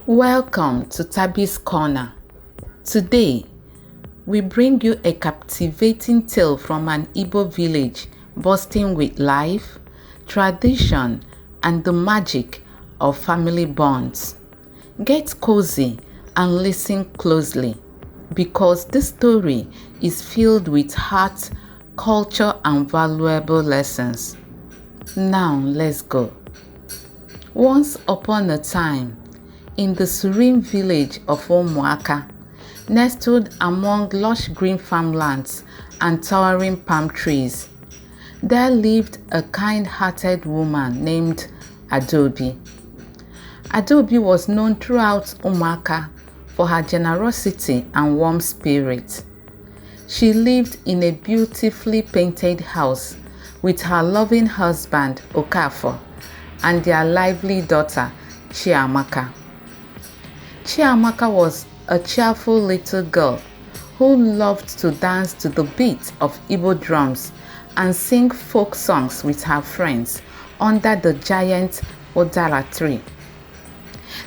Welcome to Tabby's Corner. Today, we bring you a captivating tale from an Igbo village bursting with life, tradition, and the magic of family bonds. Get cozy and listen closely because this story is filled with heart, culture, and valuable lessons. Now, let's go. Once upon a time, in the serene village of Umuaka, nestled among lush green farmlands and towering palm trees, there lived a kind-hearted woman named Adaobi. Adaobi was known throughout Umuaka for her generosity and warm spirit. She lived in a beautifully painted house with her loving husband Okafor and their lively daughter Chiamaka. Chiamaka was a cheerful little girl who loved to dance to the beat of Igbo drums and sing folk songs with her friends under the giant Odara tree.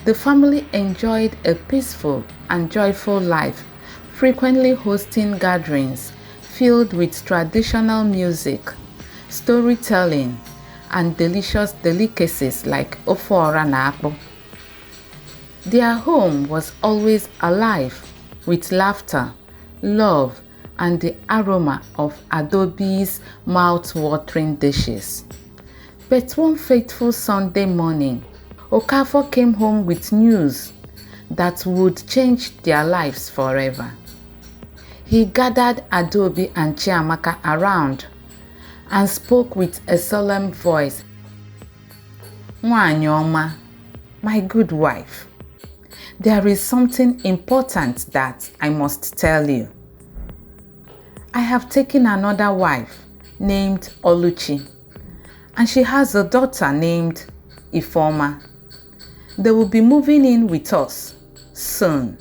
The family enjoyed a peaceful and joyful life, frequently hosting gatherings filled with traditional music, storytelling, and delicious delicacies like ofora na akpu. Their home was always alive with laughter, love, and the aroma of Adaobi's mouth-watering dishes. But one fateful Sunday morning, Okafor came home with news that would change their lives forever. He gathered Adaobi and Chiamaka around and spoke with a solemn voice. "Nwanyi ọma, my good wife, there is something important that I must tell you. I have taken another wife named Oluchi, and she has a daughter named Ifeoma. They will be moving in with us soon."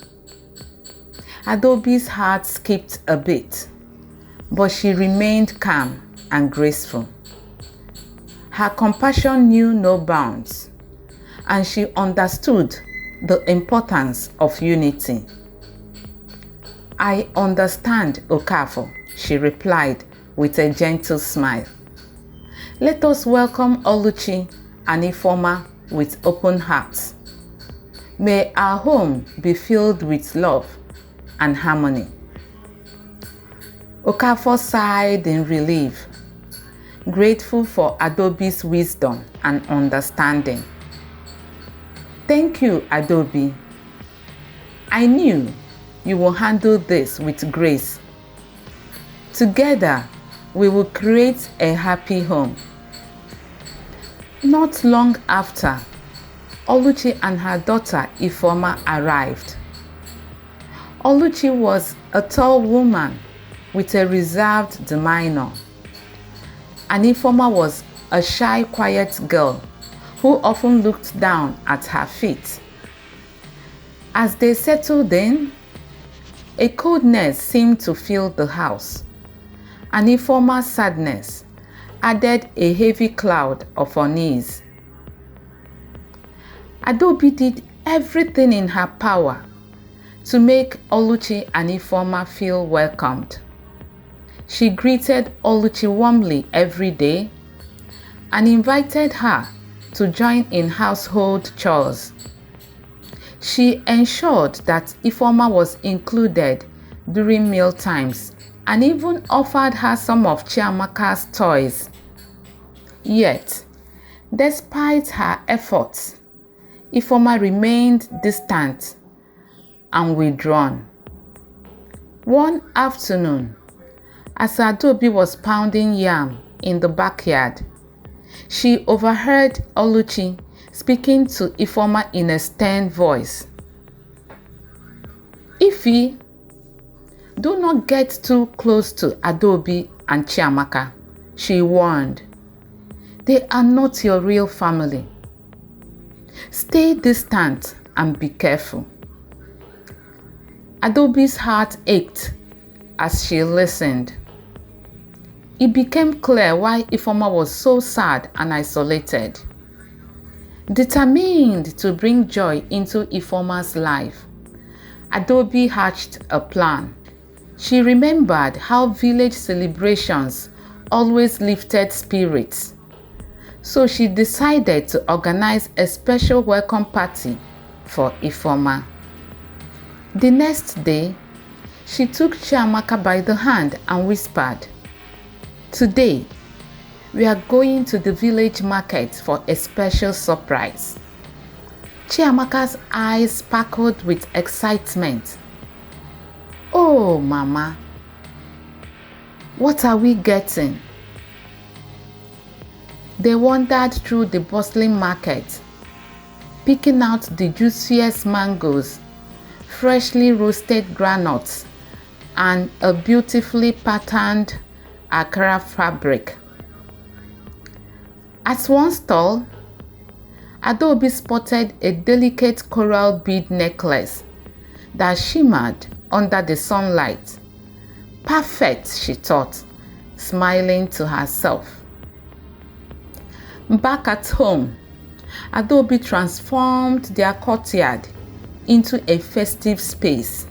Adaobi's heart skipped a bit, but she remained calm and graceful. Her compassion knew no bounds, and she understood the importance of unity. "I understand, Okafor," she replied with a gentle smile. "Let us welcome Oluchi and Ifeoma with open hearts. May our home be filled with love and harmony." Okafor sighed in relief, grateful for Adaobi's wisdom and understanding. "Thank you, Adaobi. I knew you will handle this with grace. Together, we will create a happy home." Not long after, Oluchi and her daughter Ifeoma arrived. Oluchi was a tall woman with a reserved demeanor, and Ifeoma was a shy, quiet girl who often looked down at her feet. As they settled in, a coldness seemed to fill the house, and Ifeoma's sadness added a heavy cloud of unease. Adaobi did everything in her power to make Oluchi and Ifeoma feel welcomed. She greeted Oluchi warmly every day and invited her to join in household chores. She ensured that Ifeoma was included during meal times and even offered her some of Chiamaka's toys. Yet, despite her efforts, Ifeoma remained distant and withdrawn. One afternoon, as Adaobi was pounding yam in the backyard, she overheard Oluchi speaking to Ifeoma in a stern voice. "Ife, do not get too close to Adaobi and Chiamaka," she warned. "They are not your real family. Stay distant and be careful." Adaobi's heart ached as she listened. It became clear why Ifeoma was so sad and isolated. Determined to bring joy into Ifeoma's life, Adaobi hatched a plan. She remembered how village celebrations always lifted spirits, so she decided to organize a special welcome party for Ifeoma. The next day, she took Chiamaka by the hand and whispered, "Today, we are going to the village market for a special surprise." Chiamaka's eyes sparkled with excitement. "Oh, Mama, what are we getting?" They wandered through the bustling market, picking out the juiciest mangoes, freshly roasted granules, and a beautifully patterned Ankara fabric. At one stall, Adaobi spotted a delicate coral bead necklace that shimmered under the sunlight. Perfect, she thought, smiling to herself. Back at home, Adaobi transformed their courtyard into a festive space.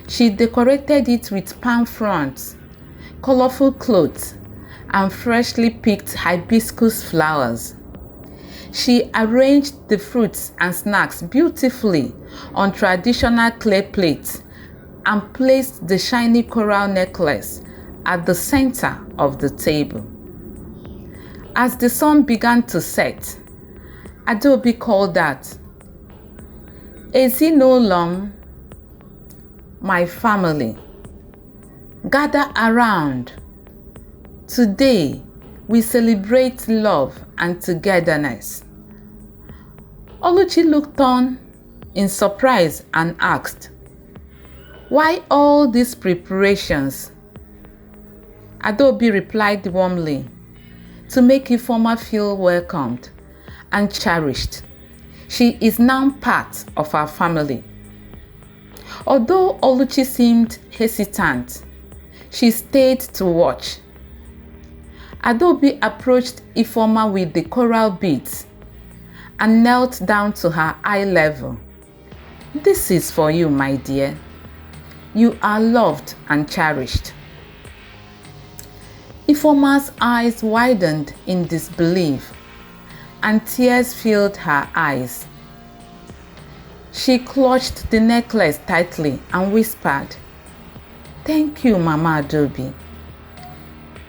She decorated it with palm fronds, colorful clothes, and freshly picked hibiscus flowers. She arranged the fruits and snacks beautifully on traditional clay plates and placed the shiny coral necklace at the center of the table. As the sun began to set, Adaobi called out, "Ezinụlọ, my family, gather around. Today, we celebrate love and togetherness." Oluchi looked on in surprise and asked, "Why all these preparations?" Adaobi replied warmly, "To make Ifeoma feel welcomed and cherished. She is now part of our family." Although Oluchi seemed hesitant, she stayed to watch. Adaobi approached Ifeoma with the coral beads and knelt down to her eye level. "This is for you, my dear. You are loved and cherished." Ifeoma's eyes widened in disbelief, and tears filled her eyes. She clutched the necklace tightly and whispered, "Thank you, Mama Adaobi."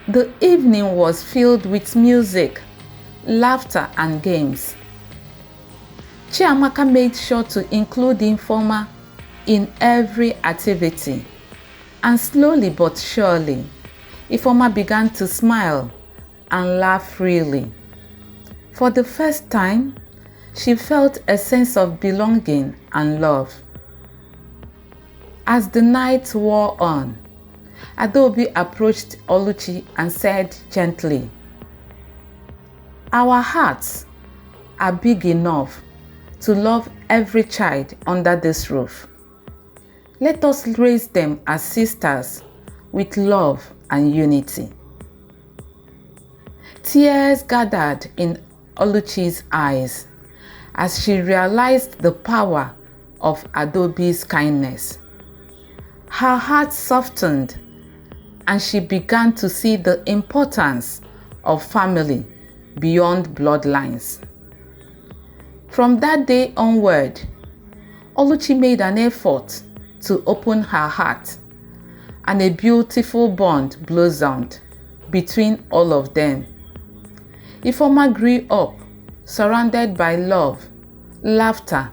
The evening was filled with music, laughter, and games. Chiamaka made sure to include Ifeoma in every activity, and slowly but surely, Ifeoma began to smile and laugh freely. For the first time, she felt a sense of belonging and love. As the night wore on, Adaobi approached Oluchi and said gently, "Our hearts are big enough to love every child under this roof. Let us raise them as sisters with love and unity." Tears gathered in Oluchi's eyes as she realized the power of Adaobi's kindness. Her heart softened and she began to see the importance of family beyond bloodlines. From that day onward, Oluchi made an effort to open her heart, and a beautiful bond blossomed between all of them. Ifeoma grew up surrounded by love, laughter,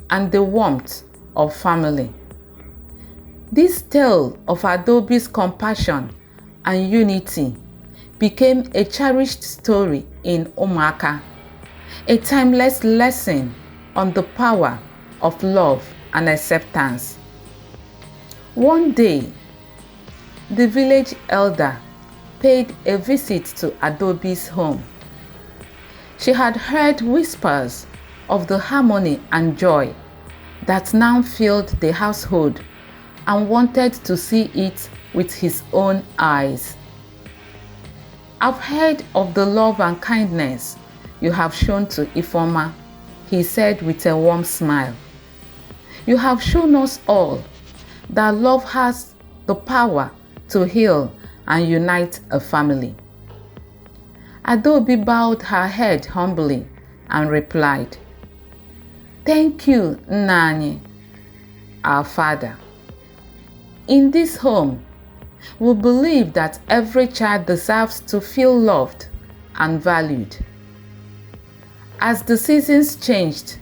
and the warmth of family. This tale of Adaobi's compassion and unity became a cherished story in Umuaka, a timeless lesson on the power of love and acceptance. One day, the village elder paid a visit to Adaobi's home. She had heard whispers of the harmony and joy that now filled the household and wanted to see it with his own eyes. "I've heard of the love and kindness you have shown to Ifeoma," he said with a warm smile. You have shown us all that love has the power to heal and unite a family. Adaobi bowed her head humbly and replied, Thank you, Nani, our father. In this home, we believe that every child deserves to feel loved and valued. As the seasons changed,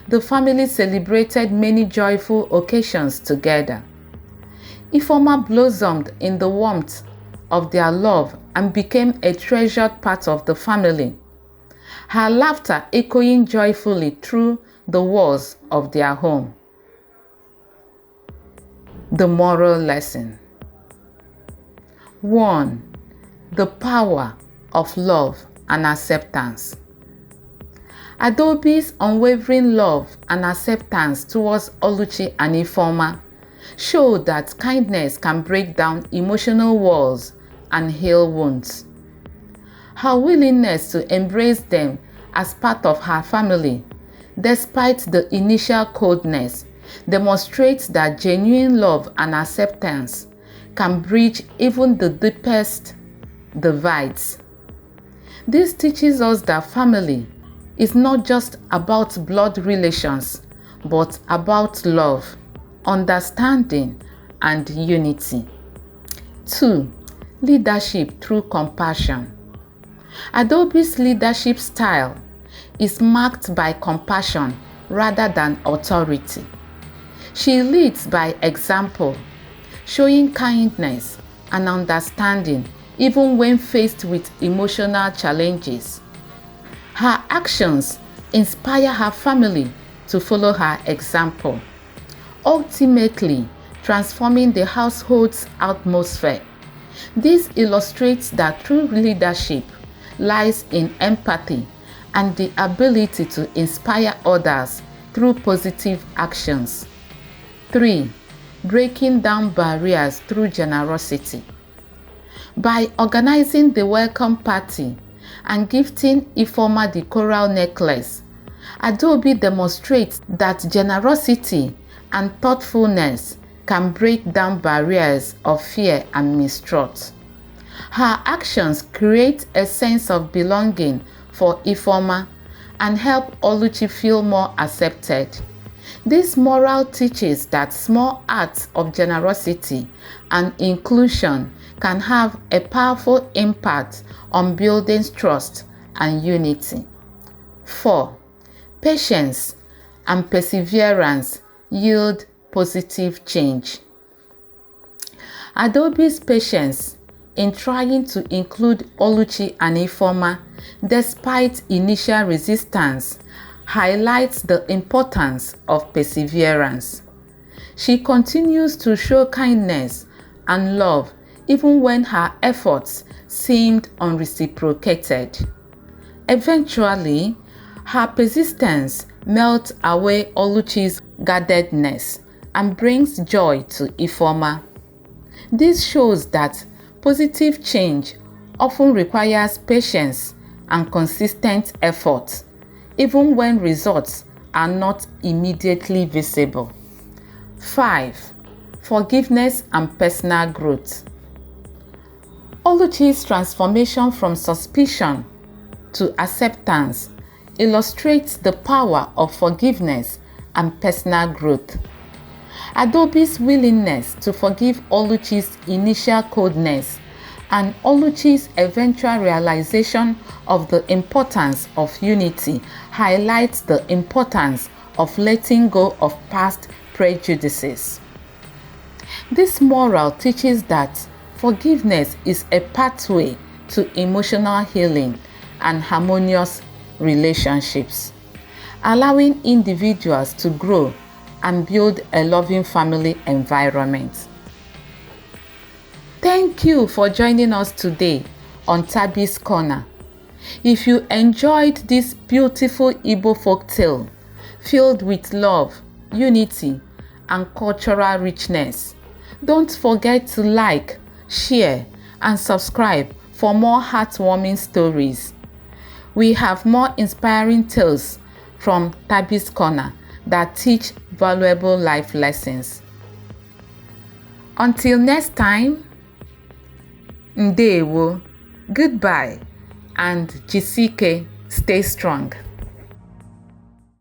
the family celebrated many joyful occasions together. Ifeoma blossomed in the warmth of their love and became a treasured part of the family, her laughter echoing joyfully through the walls of their home. The moral lesson. 1. The power of love and acceptance. Adaobi's unwavering love and acceptance towards Oluchi and Ifeoma showed that kindness can break down emotional walls and heal wounds. Her willingness to embrace them as part of her family, despite the initial coldness, demonstrates that genuine love and acceptance can bridge even the deepest divides. This teaches us that family is not just about blood relations, but about love, understanding, and unity. 2. Leadership through compassion. Adaobi's leadership style is marked by compassion rather than authority. She leads by example, showing kindness and understanding even when faced with emotional challenges. Her actions inspire her family to follow her example, ultimately transforming the household's atmosphere. This illustrates that true leadership lies in empathy and the ability to inspire others through positive actions. 3. Breaking down barriers through generosity. By organizing the welcome party and gifting Ifeoma the coral necklace, Adaobi demonstrates that generosity and thoughtfulness can break down barriers of fear and mistrust. Her actions create a sense of belonging for Ifeoma and help Oluchi feel more accepted. This moral teaches that small acts of generosity and inclusion can have a powerful impact on building trust and unity. 4. Patience and perseverance yield positive change. Adaobi's patience in trying to include Oluchi and Ifeoma despite initial resistance highlights the importance of perseverance. She continues to show kindness and love even when her efforts seemed unreciprocated. Eventually, her persistence melts away Oluchi's guardedness and brings joy to Ifeoma. This shows that positive change often requires patience and consistent effort, even when results are not immediately visible. 5. Forgiveness and personal growth. Oluchi's transformation from suspicion to acceptance illustrates the power of forgiveness and personal growth. Adaobi's willingness to forgive Oluchi's initial coldness and Oluchi's eventual realization of the importance of unity highlights the importance of letting go of past prejudices. This moral teaches that forgiveness is a pathway to emotional healing and harmonious relationships, allowing individuals to grow and build a loving family environment. Thank you for joining us today on Tabi's Corner. If you enjoyed this beautiful Igbo folktale filled with love, unity, and cultural richness, don't forget to like, share, and subscribe for more heartwarming stories. We have more inspiring tales from Tabby's Corner that teach valuable life lessons. Until next time, ndewo, goodbye, and jisike, stay strong.